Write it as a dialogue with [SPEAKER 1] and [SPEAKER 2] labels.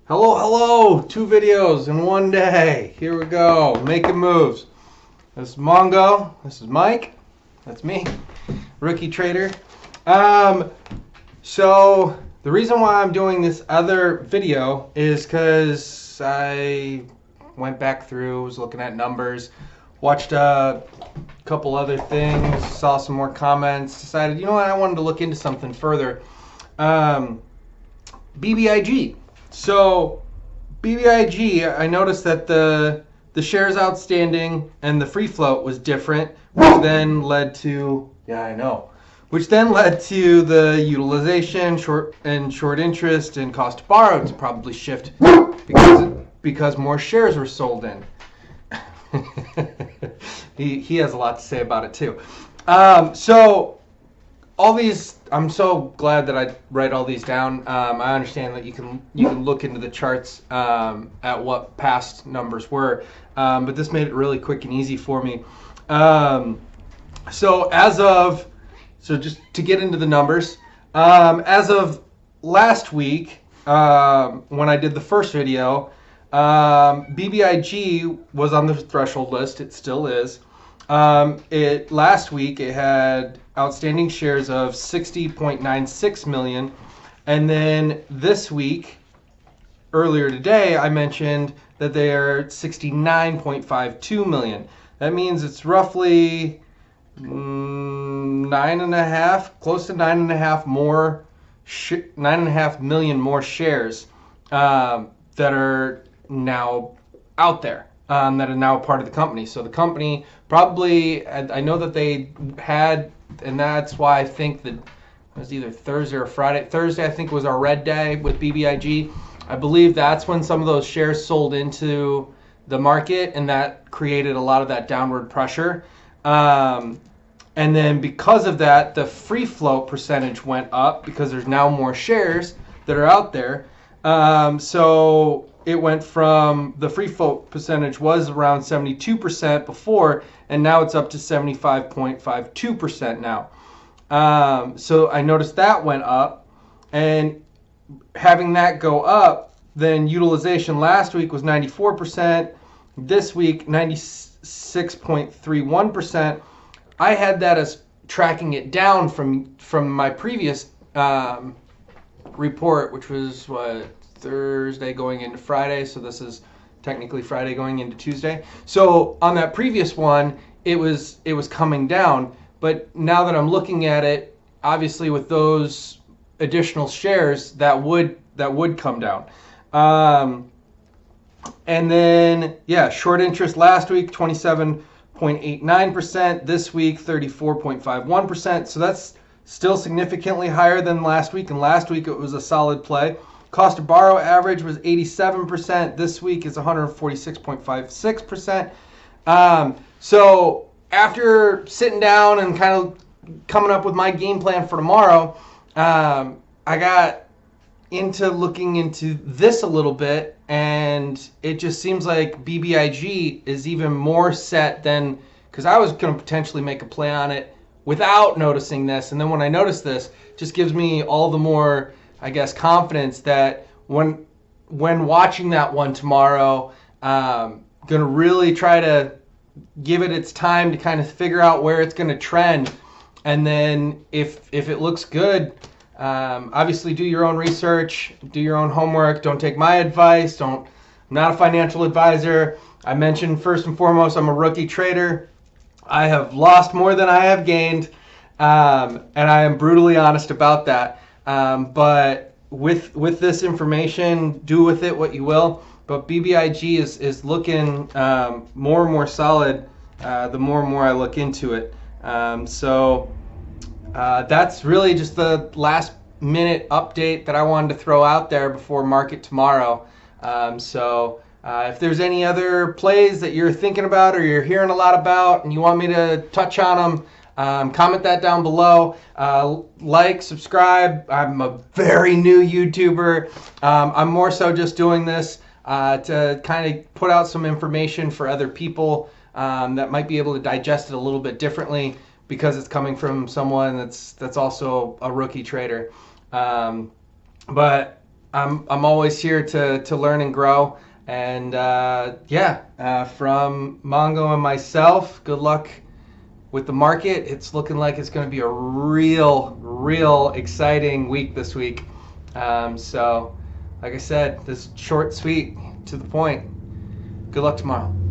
[SPEAKER 1] Hello, 2 videos in one day. Here we go, making moves. This is Mongo, this is Mike, that's me, rookie trader. So the reason why I'm doing this other video is because I went back through, was looking at numbers, watched a couple other things, saw some more comments, decided, you know what, I wanted to look into something further. BBIG. So BBIG, I noticed that the shares outstanding and the free float was different, which then led to the utilization, short interest, and cost to borrow to probably shift because more shares were sold in. he has a lot to say about it too. So all these, I'm so glad that I write all these down. I understand that you can look into the charts at what past numbers were, but this made it really quick and easy for me. So just to get into the numbers, as of last week, when I did the first video, BBIG was on the threshold list. It still is. Last week it had outstanding shares of 60.96 million, and then this week, earlier today, I mentioned that they are 69.52 million. That means it's roughly 9.5, close to 9.5 million more shares that are now out there. That are now part of the company. So the company probably, I know that they had, and that's why I think that it was either Thursday or Friday. Thursday, I think, was our red day with BBIG. I believe that's when some of those shares sold into the market, and that created a lot of that downward pressure. And then because of that, the free float percentage went up because there's now more shares that are out there. So it went from, the free float percentage was around 72% before, and now it's up to 75.52% now. So I noticed that went up, and having that go up, then utilization last week was 94%, this week 96.31%. I had that as tracking it down from my previous report, which was Thursday going into Friday, so this is technically Friday going into Tuesday. So on that previous one, it was coming down, but now that I'm looking at it, obviously with those additional shares, that would come down. And then short interest last week 27.89%, this week 34.51%. So that's still significantly higher than last week, and last week it was a solid play. Cost to borrow average was 87%. This week is 146.56%. So after sitting down and kind of coming up with my game plan for tomorrow, I got into looking into this a little bit, and it just seems like BBIG is even more set than, because I was going to potentially make a play on it without noticing this, and then when I noticed this, it just gives me all the more, I guess, confidence that when watching that one tomorrow, gonna really try to give it its time to kind of figure out where it's gonna trend, and then if it looks good, obviously do your own research, do your own homework. Don't take my advice. I'm not a financial advisor. I mentioned first and foremost, I'm a rookie trader. I have lost more than I have gained, and I am brutally honest about that. But with this information, do with it what you will. But BBIG is looking more and more solid the more and more I look into it. So that's really just the last minute update that I wanted to throw out there before market tomorrow. If there's any other plays that you're thinking about or you're hearing a lot about and you want me to touch on them, comment that down below. Like, subscribe. I'm a very new YouTuber. I'm more so just doing this to kind of put out some information for other people that might be able to digest it a little bit differently, because it's coming from someone that's also a rookie trader. But I'm always here to learn and grow. And from Mongo and myself, good luck with the market. It's looking like it's going to be a real exciting week this week. So, like I said, this short, sweet, to the point. Good luck tomorrow.